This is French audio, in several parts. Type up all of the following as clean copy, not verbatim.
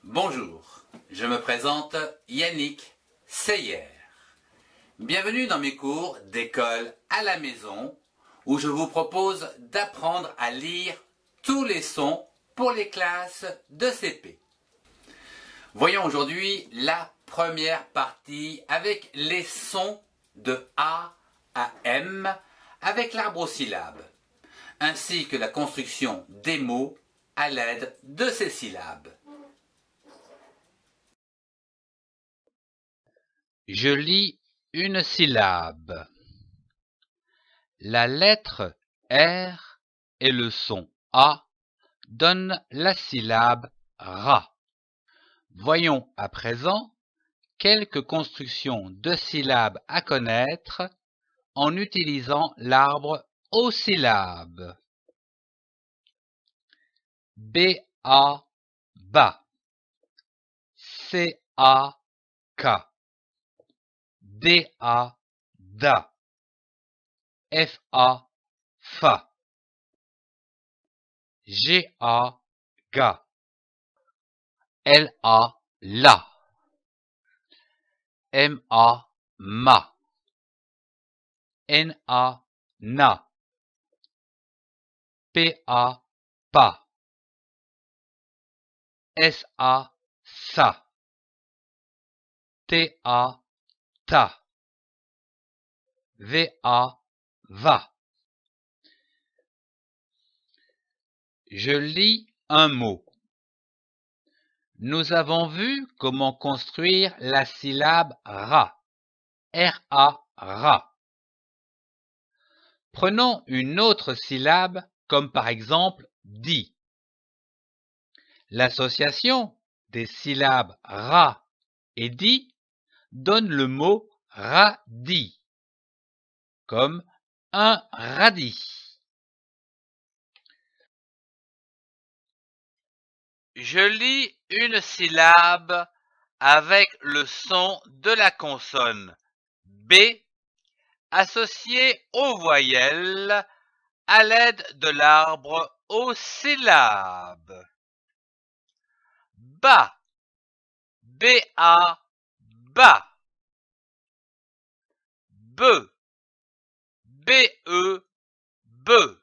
Bonjour, je me présente Yannick Seyer. Bienvenue dans mes cours d'école à la maison où je vous propose d'apprendre à lire tous les sons pour les classes de CP. Voyons aujourd'hui la première partie avec les sons de A à M avec l'arbre aux syllabes, ainsi que la construction des mots à l'aide de ces syllabes. Je lis une syllabe. La lettre R et le son A donnent la syllabe Ra. Voyons à présent quelques constructions de syllabes à connaître en utilisant l'arbre aux syllabes. B-A, ba. C-A-K. D-A, da. F-A, fa. G-A, ga. L-A, la. M-A, ma. N-A, na. P-A, pa. S-A, sa. T-A, ta. V-A, va. Je lis un mot. Nous avons vu comment construire la syllabe ra. R-A, ra. Prenons une autre syllabe comme par exemple di. L'association des syllabes ra et di donne le mot radis, comme un radis. Je lis une syllabe avec le son de la consonne B associé aux voyelles à l'aide de l'arbre aux syllabes. Ba, B-A, ba. Be, B-E, be.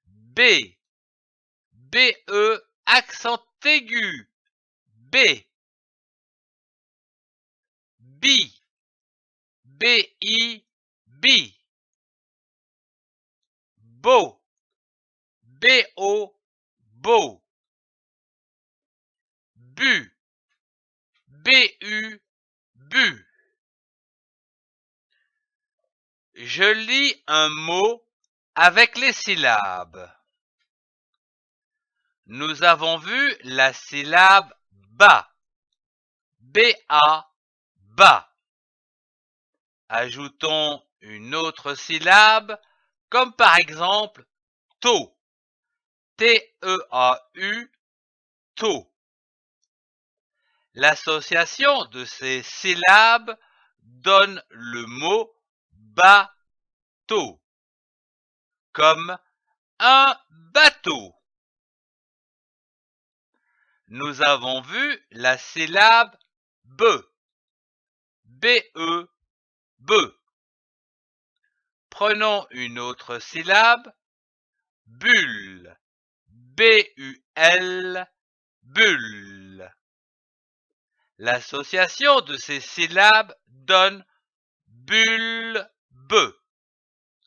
B, B-E, accent aigu, B. Bi, B-I, bi. Bo, B-O, bo. Bu, B-U, bu. Je lis un mot avec les syllabes. Nous avons vu la syllabe ba, B-A, ba. Ajoutons une autre syllabe, comme par exemple tau, T-E-A-U, tau. L'association de ces syllabes donne le mot bateau, comme un bateau. Nous avons vu la syllabe be, B-E, be. Prenons une autre syllabe, bulle, B-U-L, bulle. L'association de ces syllabes donne bulbe,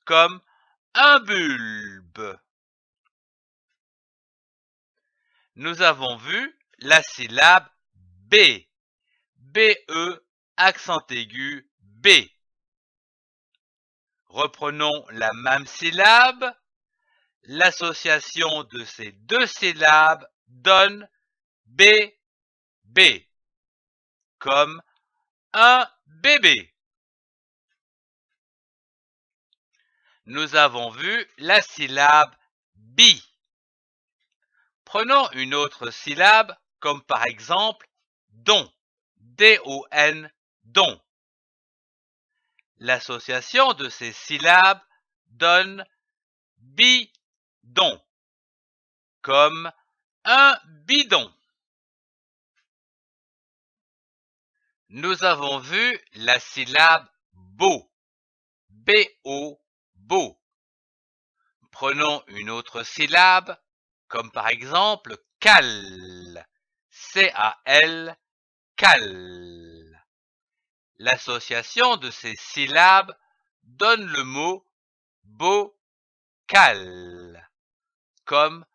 comme un bulbe. Nous avons vu la syllabe B, B-E, accent aigu, B. Reprenons la même syllabe. L'association de ces deux syllabes donne B, B, comme un bébé. Nous avons vu la syllabe bi. Prenons une autre syllabe, comme par exemple don, D-O-N, don. L'association de ces syllabes donne bidon, comme un bidon. Nous avons vu la syllabe beau, B-O, beau. Prenons une autre syllabe, comme par exemple cal, C-A-L, cal. L'association de ces syllabes donne le mot bocal, comme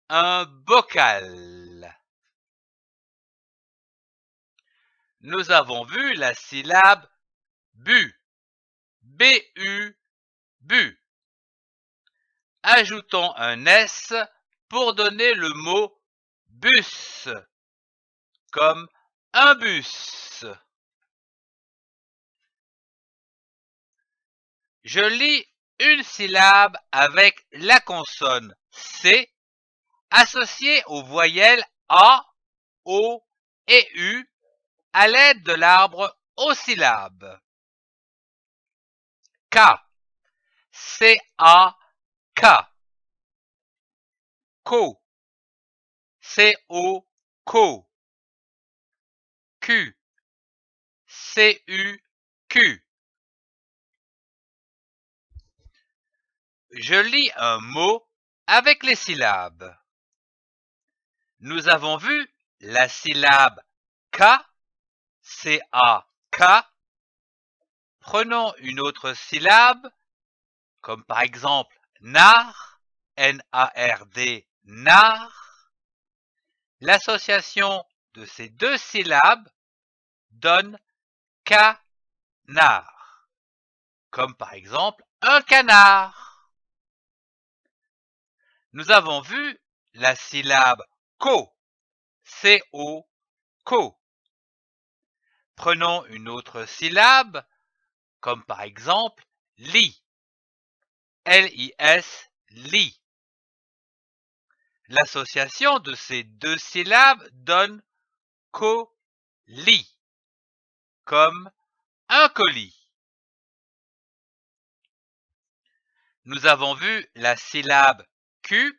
un bocal. Nous avons vu la syllabe bu, B-U, bu. Ajoutons un S pour donner le mot bus, comme un bus. Je lis une syllabe avec la consonne C associée aux voyelles A, O et U à l'aide de l'arbre aux syllabes. K, C-A-K. Co, C-O, co. Q, C-U-Q. Je lis un mot avec les syllabes. Nous avons vu la syllabe K, C-A-K. Prenons une autre syllabe, comme par exemple nard, N-A-R-D, nard. L'association de ces deux syllabes donne canard, comme par exemple un canard. Nous avons vu la syllabe co, C-O, co. Prenons une autre syllabe, comme par exemple lit, L-I-S, lit. L'association de ces deux syllabes donne colis, comme un colis. Nous avons vu la syllabe Q,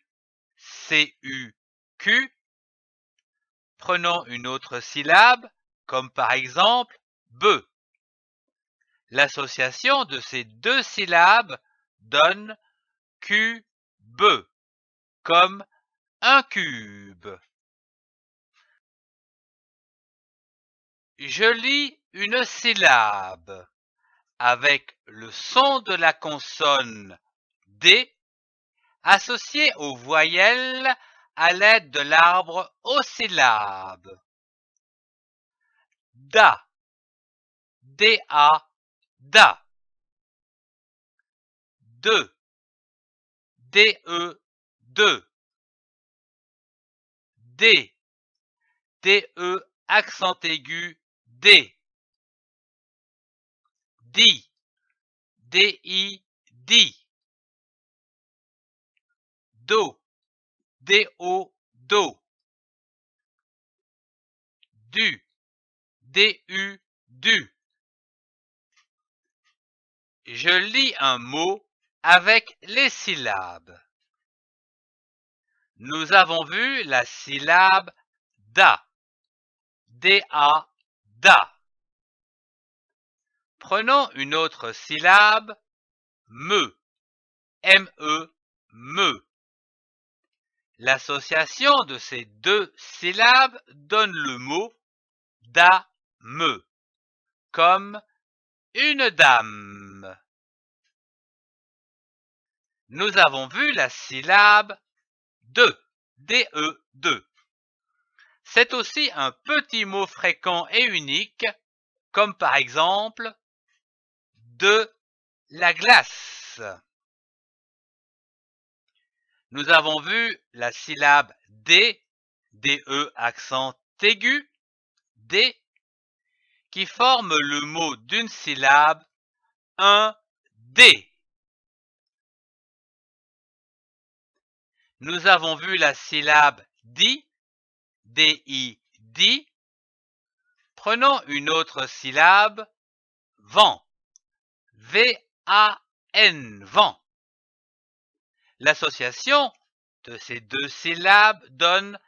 C-U-Q. Prenons une autre syllabe, comme par exemple be. L'association de ces deux syllabes donne cube, comme un cube. Je lis une syllabe avec le son de la consonne D associé aux voyelles à l'aide de l'arbre aux syllabes. Da, D-A, da. De, D-E, de. D, D-E, accent aigu, D. Di, D-I, di. Do, D-O, do. Du, D-U, du. Je lis un mot avec les syllabes. Nous avons vu la syllabe da, D-A, da. Prenons une autre syllabe, me, M-E, me. L'association de ces deux syllabes donne le mot dame, comme une dame. Nous avons vu la syllabe de, D-E, de. C'est aussi un petit mot fréquent et unique, comme par exemple de la glace. Nous avons vu la syllabe D, D-E accent aigu, D, qui forme le mot d'une syllabe, un D. Nous avons vu la syllabe di, D-I, di. Prenons une autre syllabe, vent, V-A-N, vent. L'association de ces deux syllabes donne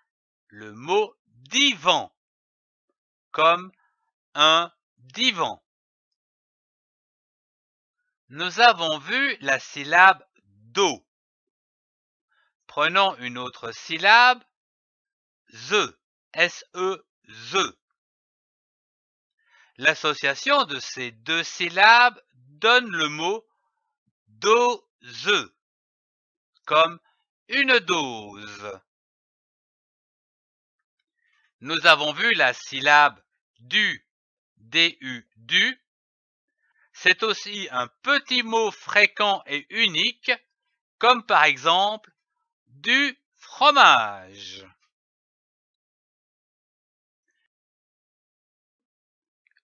le mot divan, comme un divan. Nous avons vu la syllabe do. Prenons une autre syllabe, ze, S-E, ze. L'association de ces deux syllabes donne le mot dose, comme une dose. Nous avons vu la syllabe du, du, du. C'est aussi un petit mot fréquent et unique, comme par exemple du fromage.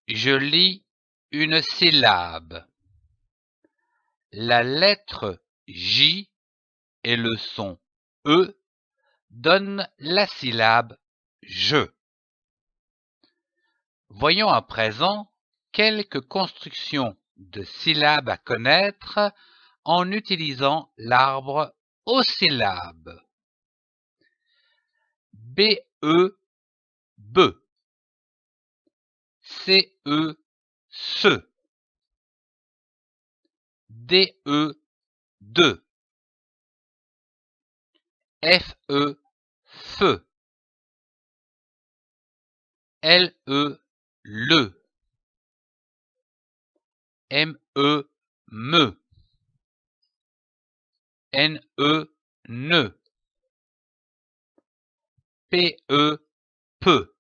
Je lis une syllabe. La lettre J et le son E donnent la syllabe je. Voyons à présent quelques constructions de syllabes à connaître en utilisant l'arbre aux syllabes. B-E, be. C-E, se. D-E, de. F-E, feu. L-E, le. M-E, me. N-E, ne. P-E, peu.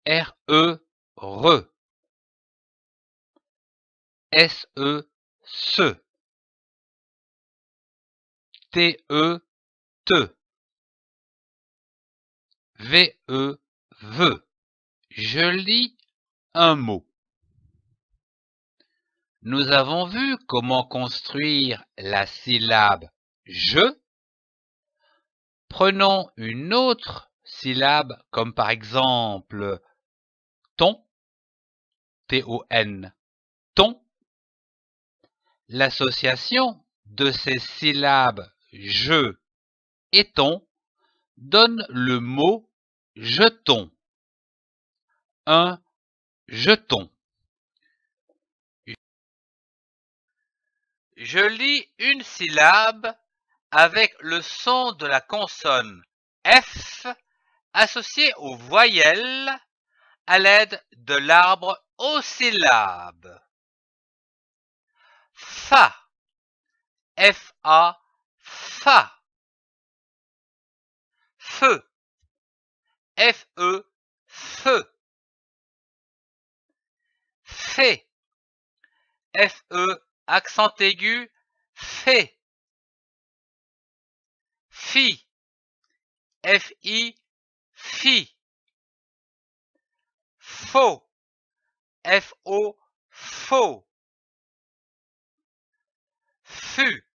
R-E, re. S-E, se. T-E, te. V-E, ve. Je lis un mot. Nous avons vu comment construire la syllabe je. Prenons une autre syllabe comme par exemple ton, T-O-N, ton. L'association de ces syllabes je et ton donne le mot jeton. Un jeton. Je lis une syllabe avec le son de la consonne F associée aux voyelles à l'aide de l'arbre aux syllabes. Fa, F-A, fa. Feu, F-E, feu. Fé, F-E, accent aigu, fé. Fi, F-I, fi. Faux, F-O, faux. Fut,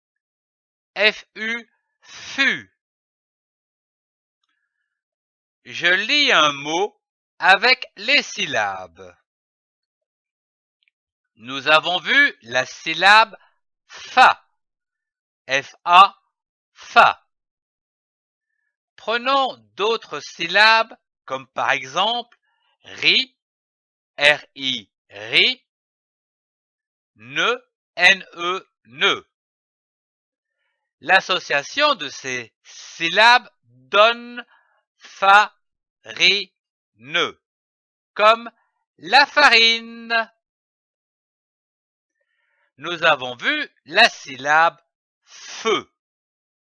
F-U, fut. Je lis un mot avec les syllabes. Nous avons vu la syllabe fa, F-A, fa. Prenons d'autres syllabes comme par exemple ri, R-I, ri, ne, N-E, ne. L'association de ces syllabes donne fa, ri, ne, comme la farine. Nous avons vu la syllabe feu,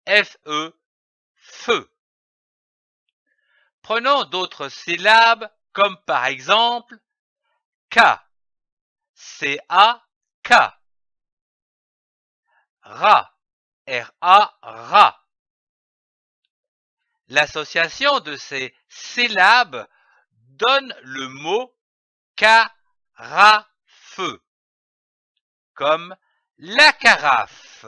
F-E, feu. Prenons d'autres syllabes comme par exemple K, C-A-K, ra, R-A, ra. L'association de ces syllabes donne le mot carafe, comme la carafe.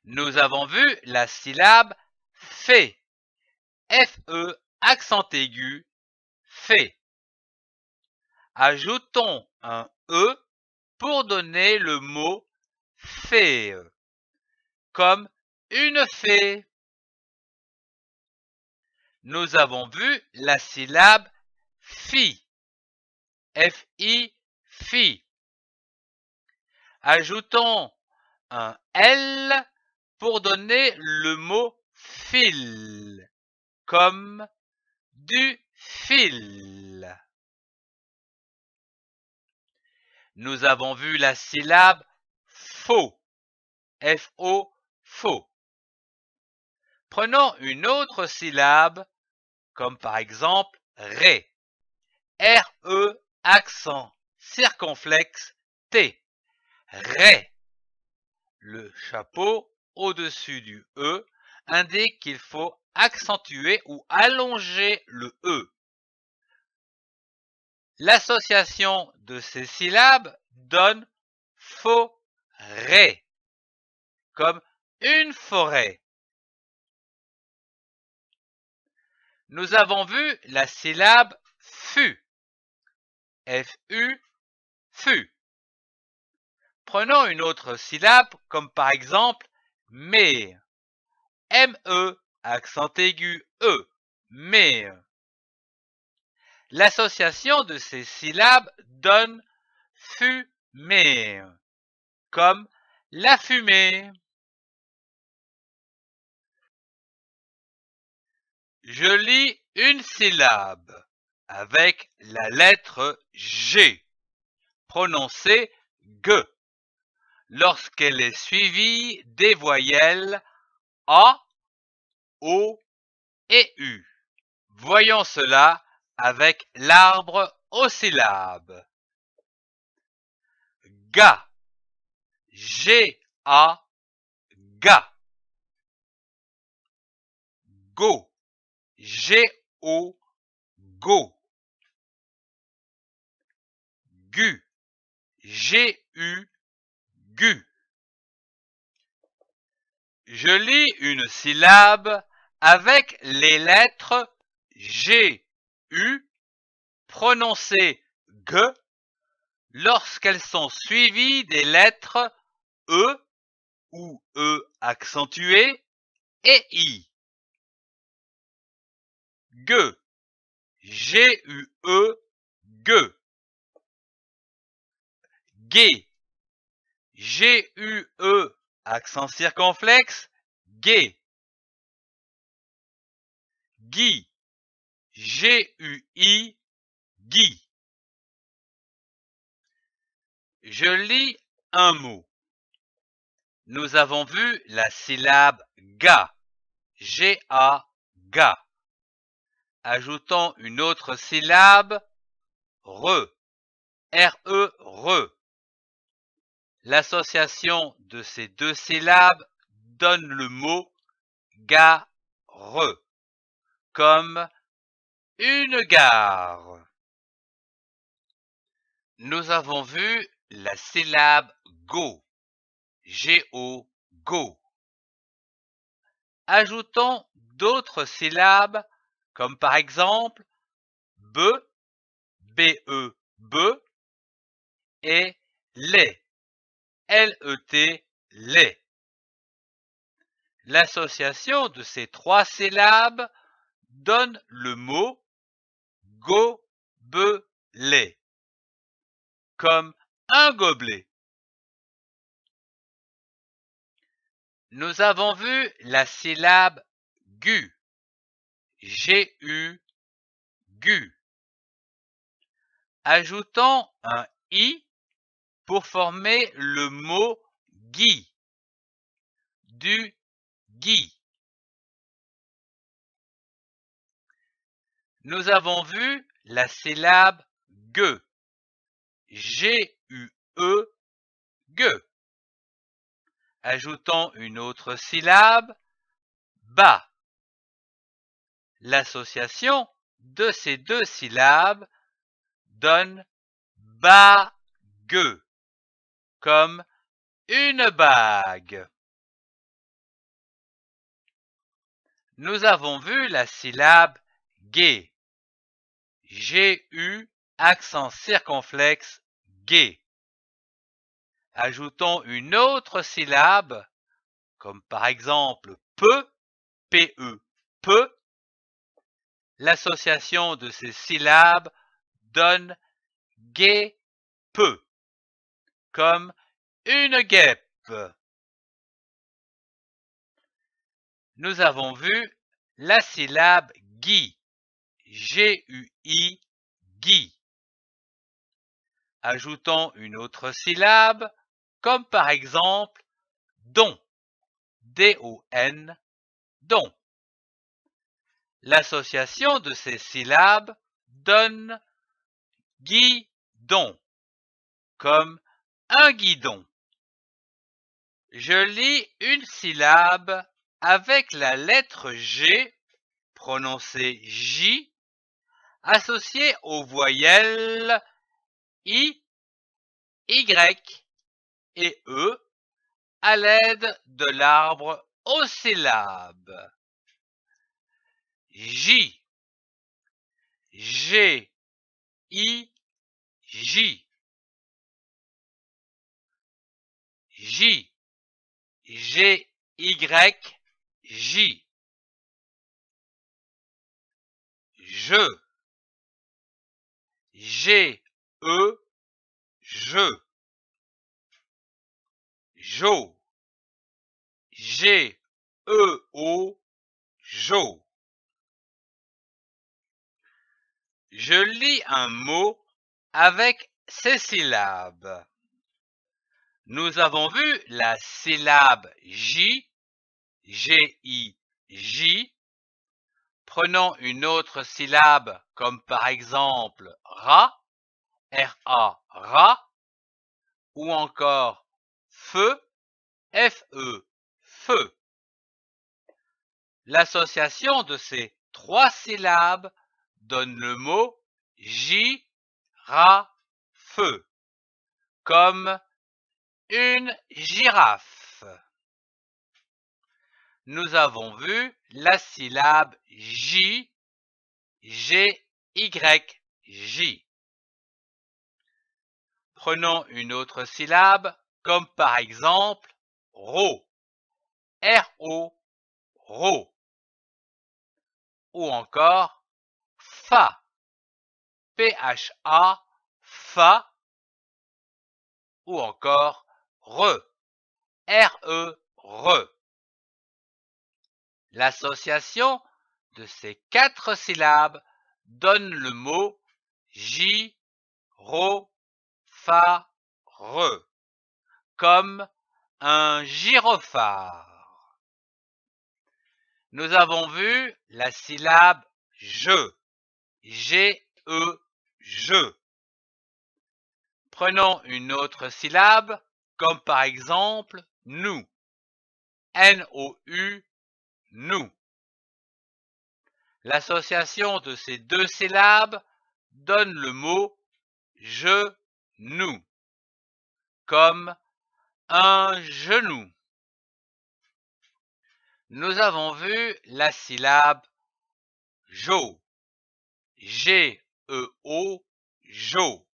Nous avons vu la syllabe fait, F-E, accent aigu, fait. Ajoutons un E pour donner le mot fée, comme une fée. nous avons vu la syllabe fi, F-I, fi. Ajoutons un L pour donner le mot fil, comme du fil. Nous avons vu la syllabe faux, F-O, faux. Prenons une autre syllabe, comme par exemple ré, R-E, accent circonflexe, T, ré. Le chapeau au-dessus du E indique qu'il faut accentuer ou allonger le E. L'association de ces syllabes donne forêt, comme une forêt. Nous avons vu la syllabe fut, F-U, fut. Prenons une autre syllabe, comme par exemple mais, M-E, accent aigu E, mais. L'association de ces syllabes donne fumée, comme la fumée. Je lis une syllabe avec la lettre G, prononcée G, lorsqu'elle est suivie des voyelles A, O et U. Voyons cela avec l'arbre aux syllabes. Ga, G-A, ga. Go, G-O, go. Gu, G-U, gu. Je lis une syllabe avec les lettres G, U, prononcées G, lorsqu'elles sont suivies des lettres E ou E accentué et I. Gue, G-U-E, gue. Gai, G-U-E, accent circonflexe, gai. Gui, G-U-I, gui. Je lis un mot. Nous avons vu la syllabe ga, G-A, ga. Ajoutons une autre syllabe, re, R-E, re. L'association de ces deux syllabes donne le mot gare, comme une gare. Nous avons vu la syllabe go, G-O, go. Ajoutons d'autres syllabes, comme par exemple be, B-E, be, et les, L-E-T, les. L'association de ces trois syllabes donne le mot gobelet, comme un gobelet. Nous avons vu la syllabe gu, G-U, gu. Ajoutons un i pour former le mot gui, du gui. Nous avons vu la syllabe gue, G-U-E, gue. Ajoutons une autre syllabe, ba. L'association de ces deux syllabes donne bague, comme une bague. Nous avons vu la syllabe gai, G-U, accent circonflexe, gai. Ajoutons une autre syllabe, comme par exemple peu, P-E, peu, L'association de ces syllabes donne guêpe, comme une guêpe. Nous avons vu la syllabe gui, G-U-I, gui. Ajoutons une autre syllabe, comme par exemple don, D-O-N, don. L'association de ces syllabes donne guidon, comme un guidon. Je lis une syllabe avec la lettre G, prononcée J, associée aux voyelles I, Y et E à l'aide de l'arbre aux syllabes. J, G, I, J, J, G, Y, J, je, G, E, je, jo, G, E, O, jo. Je lis un mot avec ces syllabes. Nous avons vu la syllabe J, G-I-J. Prenons une autre syllabe comme par exemple ra, R-A, ra, ou encore feu, F-E, feu. L'association de ces trois syllabes donne le mot girafe, comme une girafe. Nous avons vu la syllabe J, G-Y-J. Prenons une autre syllabe, comme par exemple ro, R-O, ro. Ou encore fa, P-H-A, fa. Ou encore re, R-E, re. L'association de ces quatre syllabes donne le mot j, ro, fa, re, comme un gyrophare. Nous avons vu la syllabe je, G-E, je. Prenons une autre syllabe, comme par exemple nous, N-O-U, nous. L'association de ces deux syllabes donne le mot je-nous, comme un genou. Nous avons vu la syllabe jo, G-E-O, jo.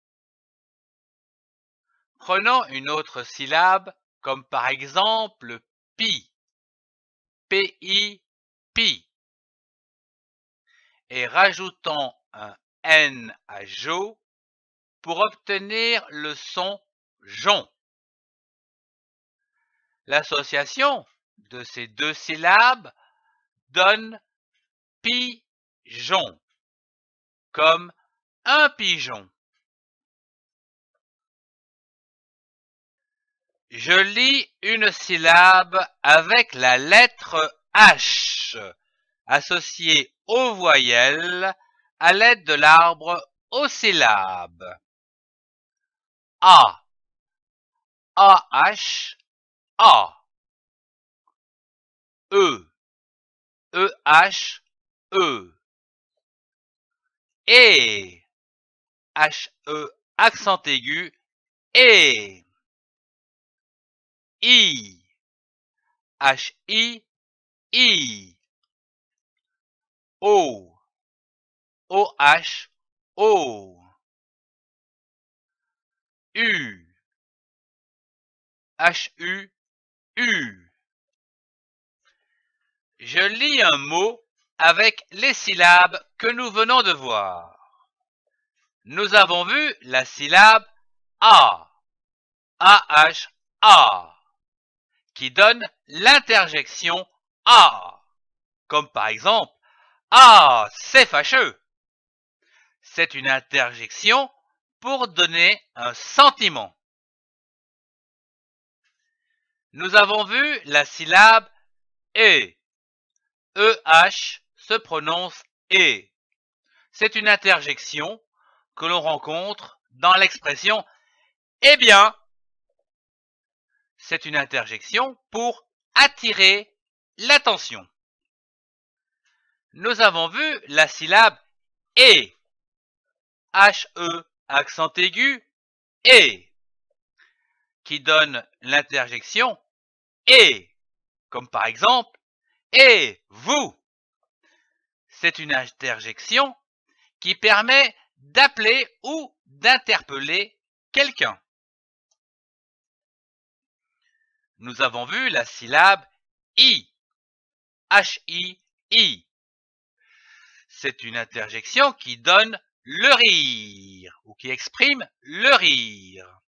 Prenons une autre syllabe, comme par exemple pi, P-I, pi. Et rajoutons un N à jo pour obtenir le son jon. L'association de ces deux syllabes donne pigeon, comme un pigeon. Je lis une syllabe avec la lettre H, associée aux voyelles à l'aide de l'arbre aux syllabes. A, A-H, A. E, E-H, E. Et, H-E, accent aigu, et. I, H-I, I. O, O-H, O. U, H-U, U. Je lis un mot avec les syllabes que nous venons de voir. Nous avons vu la syllabe A, A-H-A, qui donne l'interjection A, comme par exemple Ah, c'est fâcheux. C'est une interjection pour donner un sentiment. Nous avons vu la syllabe E. E-H se prononce E. C'est une interjection que l'on rencontre dans l'expression « Eh bien ». C'est une interjection pour attirer l'attention. Nous avons vu la syllabe E. H-E, accent aigu, E, qui donne l'interjection Et, comme par exemple Et vous. C'est une interjection qui permet d'appeler ou d'interpeller quelqu'un. Nous avons vu la syllabe I, H-I-I. C'est une interjection qui donne le rire, ou qui exprime le rire.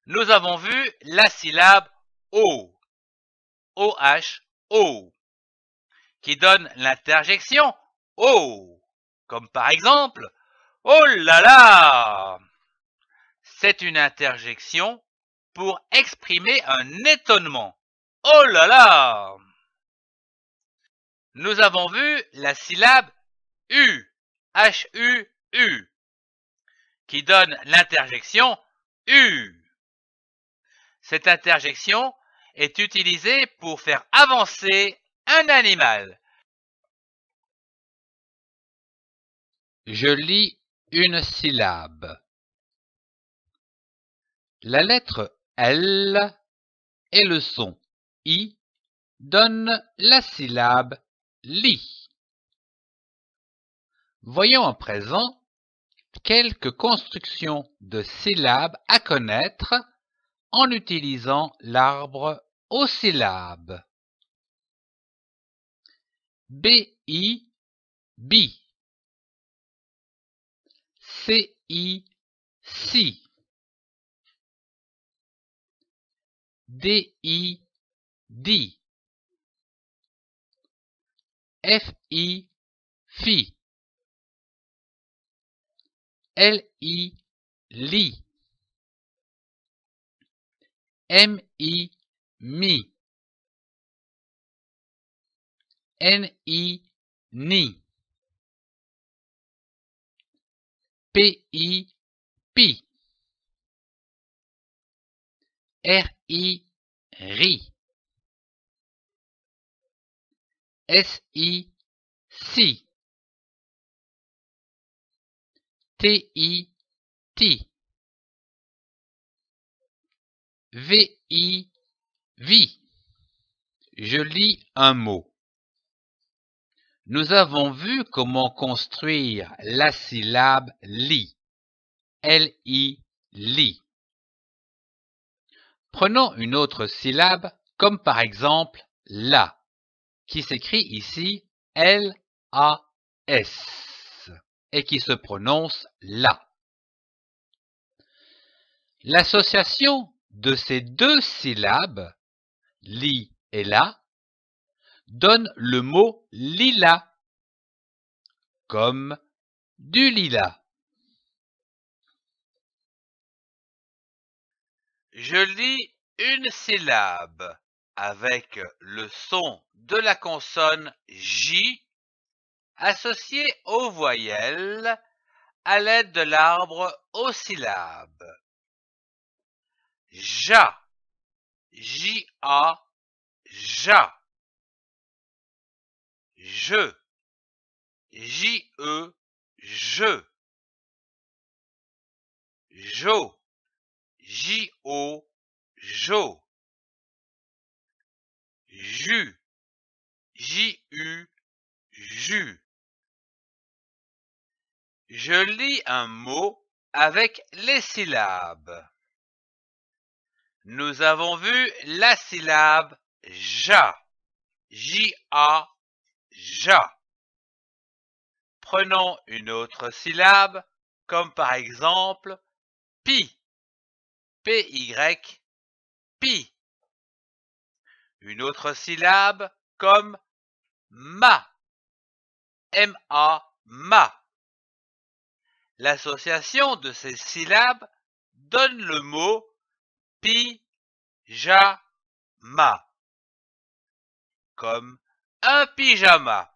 Nous avons vu la syllabe O, O-H-O, qui donne l'interjection O, comme par exemple Oh là là. C'est une interjection pour exprimer un étonnement. Oh là là. Nous avons vu la syllabe U, H-U-U, qui donne l'interjection U. Cette interjection est utilisée pour faire avancer un animal. Je lis une syllabe. La lettre L et le son I donnent la syllabe lit. Voyons à présent quelques constructions de syllabes à connaître en utilisant l'arbre aux syllabes. B-I, bi. C-I, si. D-I, di. F-I, fi. L-I, li. M-I, mi. N-I, ni. P-I, pi. R-I, ri. S-I, si. T-I, ti. V-I, vi. Je lis un mot. Nous avons vu comment construire la syllabe li. L-I, li. Prenons une autre syllabe, comme par exemple la, qui s'écrit ici L-A-S et qui se prononce la. L'association de ces deux syllabes, li et la, donne le mot lilas, comme du lilas. Je lis une syllabe avec le son de la consonne J associé aux voyelles à l'aide de l'arbre aux syllabes. Ja, J-A, ja. Je, J-E, je. Jo, J-O, jo. Jus, J-U, jus. Je lis un mot avec les syllabes. Nous avons vu la syllabe ja. J-A, ja. Prenons une autre syllabe, comme par exemple pi, P-Y, pi. Une autre syllabe comme ma, M-A, ma. L'association de ces syllabes donne le mot pyjama, comme un pyjama.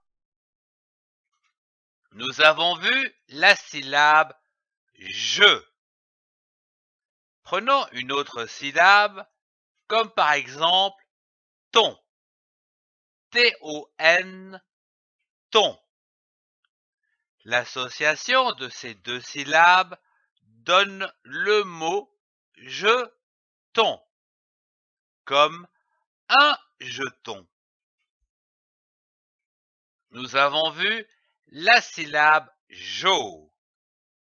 Nous avons vu la syllabe je. Prenons une autre syllabe, comme par exemple ton, T-O-N, ton. L'association de ces deux syllabes donne le mot jeton, comme un jeton. Nous avons vu la syllabe jo,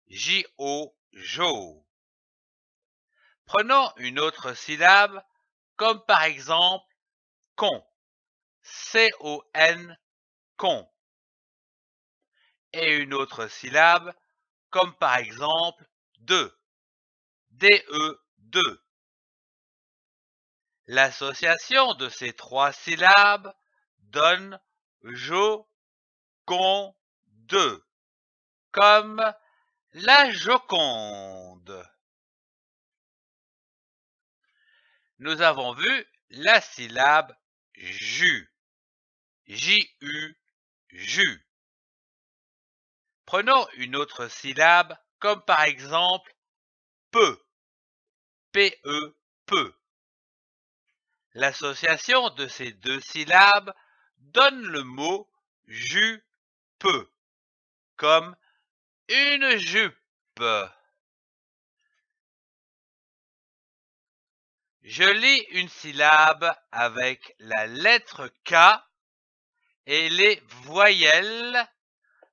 J-O, jo. Prenons une autre syllabe, comme par exemple con, C-O-N, con. Et une autre syllabe, comme par exemple de, D-E, de. L'association de ces trois syllabes donne jo, con, de, comme la Joconde. Nous avons vu la syllabe jus, J-U, jus. Prenons une autre syllabe, comme par exemple peu, P-E, peu. L'association de ces deux syllabes donne le mot jupe, comme une jupe. Je lis une syllabe avec la lettre K et les voyelles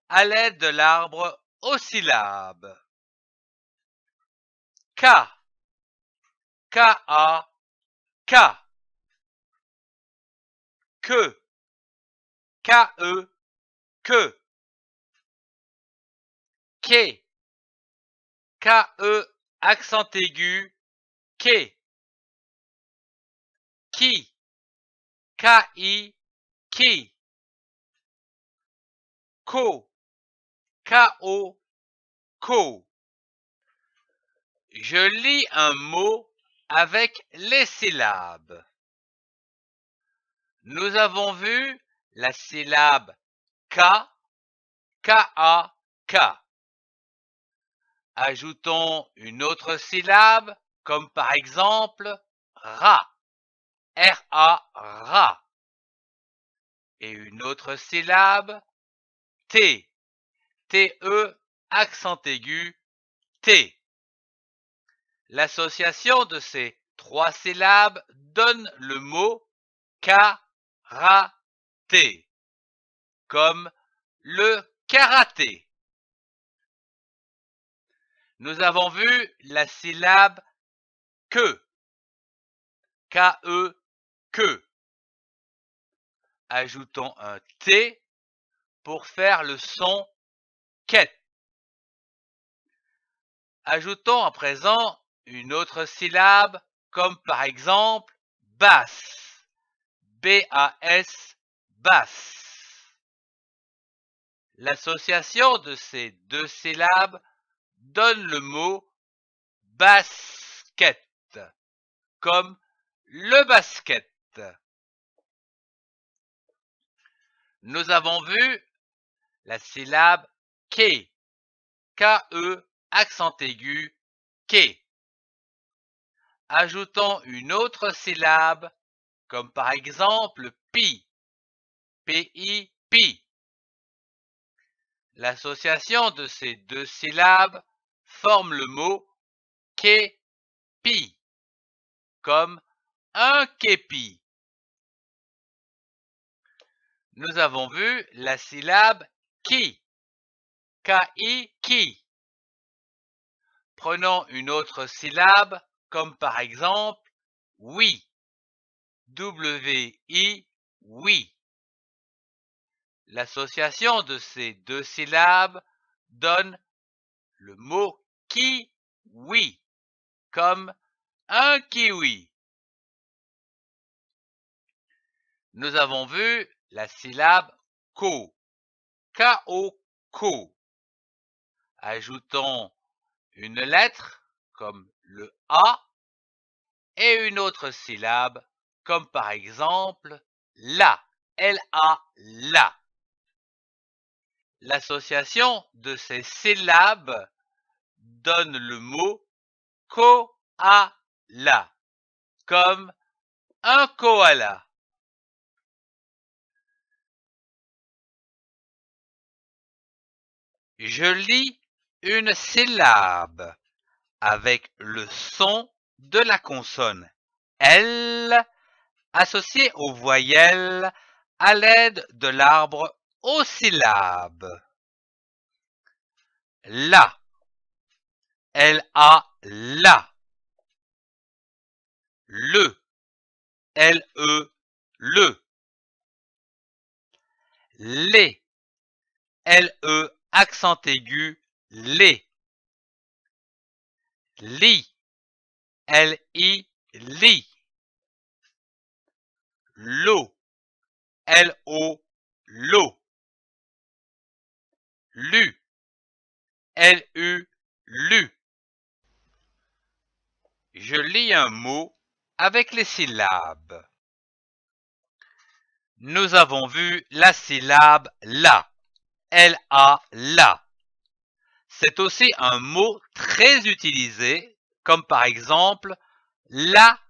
à l'aide de l'arbre aux syllabes. K, K-A, K. Que, K-E, que. Quai, K-E, accent aigu, quai. Qui, K-I, qui. Co, K-O, co. Je lis un mot avec les syllabes. Nous avons vu la syllabe K, K-A, K. Ajoutons une autre syllabe, comme par exemple ra, R-A, ra. Et une autre syllabe, T, T-E, accent aigu, T. L'association de ces trois syllabes donne le mot karaté, comme le karaté. Nous avons vu la syllabe que, K-E, que. Ajoutons un T pour faire le son quête. Ajoutons à présent une autre syllabe, comme par exemple basse, B-A-S, basse. L'association de ces deux syllabes donne le mot basket, comme le basket. Nous avons vu la syllabe K, K-E, accent aigu, K. Ajoutons une autre syllabe, comme par exemple pi, P-I, pi. L'association de ces deux syllabes forme le mot képi, comme un képi. Nous avons vu la syllabe qui, K-I, qui. Prenons une autre syllabe, comme par exemple oui, W-I, oui. L'association de ces deux syllabes donne le mot kiwi, comme un kiwi. Nous avons vu la syllabe ko, ko. Ajoutons une lettre comme le A et une autre syllabe comme par exemple la, L-A, la. L'association de ces syllabes donne le mot koala, comme un koala. Je lis une syllabe avec le son de la consonne L associée aux voyelles à l'aide de l'arbre aux syllabes. La, L-A, la. Le, L-E, le. Les, L-E, accent aigu, les. Li, L-I, li. L'eau, L-O, l'eau. Lu, L-U, lu. Je lis un mot avec les syllabes. Nous avons vu la syllabe la, L-A, la. C'est aussi un mot très utilisé, comme par exemple la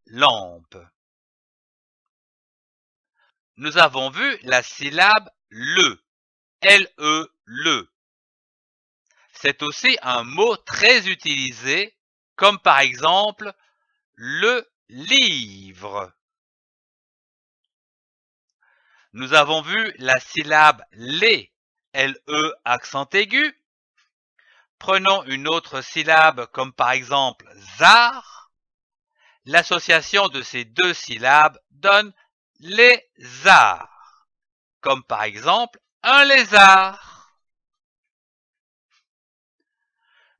lampe. Nous avons vu la syllabe le, L-E, le. C'est aussi un mot très utilisé, comme par exemple le livre. Nous avons vu la syllabe les, L-E, accent aigu. Prenons une autre syllabe comme par exemple zar. L'association de ces deux syllabes donne lézard, comme par exemple un lézard.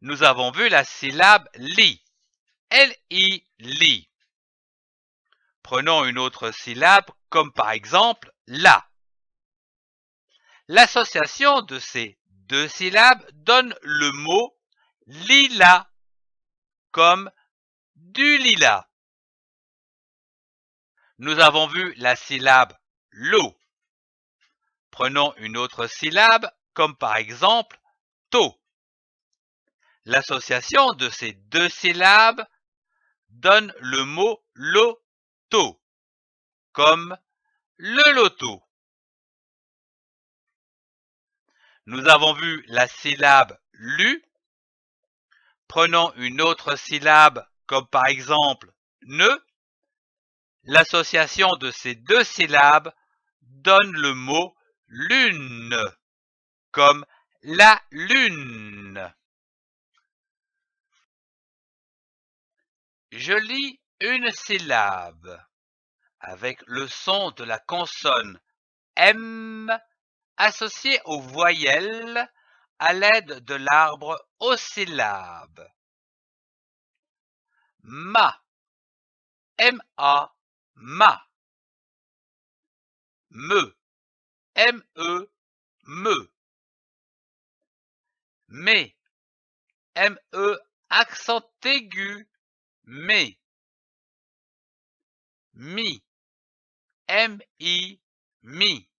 Nous avons vu la syllabe li, L-I, li. Prenons une autre syllabe comme par exemple la. L'association de ces deux syllabes donne le mot lilas, comme du lilas. Nous avons vu la syllabe lo. Prenons une autre syllabe comme par exemple to. L'association de ces deux syllabes donne le mot loto, comme le loto. Nous avons vu la syllabe lu. Prenons une autre syllabe comme par exemple ne. L'association de ces deux syllabes donne le mot lune, comme la lune. Je lis une syllabe avec le son de la consonne M associée aux voyelles à l'aide de l'arbre aux syllabes. Ma, M-A, ma. Me, M-E, me. Mais, M-E, accent aigu, mais. Mi, M-I, mi.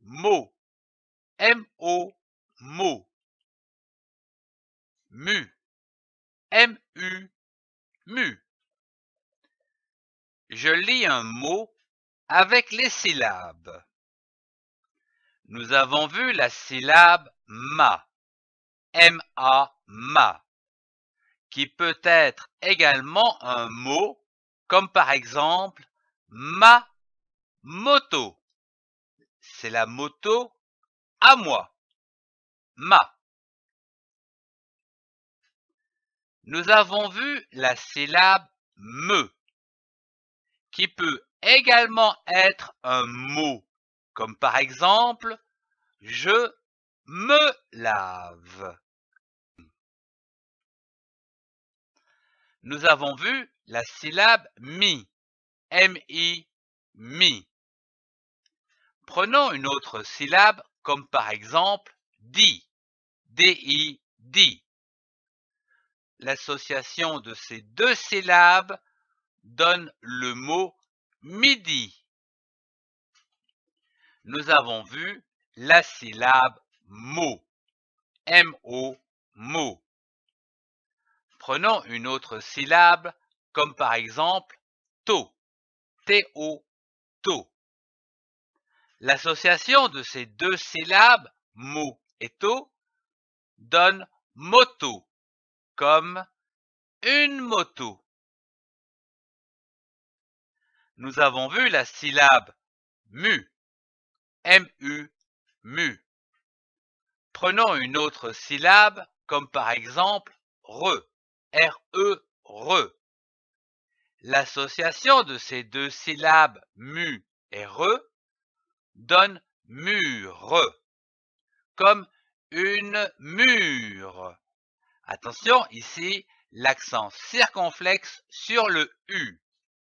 Mo, M-O, mo. Mu, M-U, mu. Je lis un mot avec les syllabes. Nous avons vu la syllabe ma, M-A, ma, qui peut être également un mot, comme par exemple ma moto. C'est la moto à moi, ma. Nous avons vu la syllabe me, qui peut également être un mot, comme par exemple je me lave. Nous avons vu la syllabe mi, mi, mi. Prenons une autre syllabe comme par exemple di, di, di. L'association de ces deux syllabes donne le mot midi. Nous avons vu la syllabe mo, mo, mo. Prenons une autre syllabe comme par exemple to, to, to. L'association de ces deux syllabes, mo et to, donne moto, comme une moto. Nous avons vu la syllabe mu, mu, mu. Prenons une autre syllabe comme par exemple re, re. L'association de ces deux syllabes mu et re donne mur, comme une mûre. Attention, ici, l'accent circonflexe sur le U.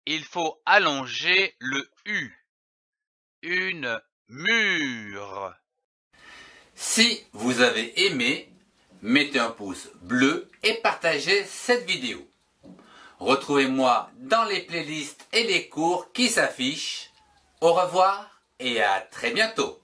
Il faut allonger le U. Une mûre. Si vous avez aimé, mettez un pouce bleu et partagez cette vidéo. Retrouvez-moi dans les playlists et les cours qui s'affichent. Au revoir et à très bientôt.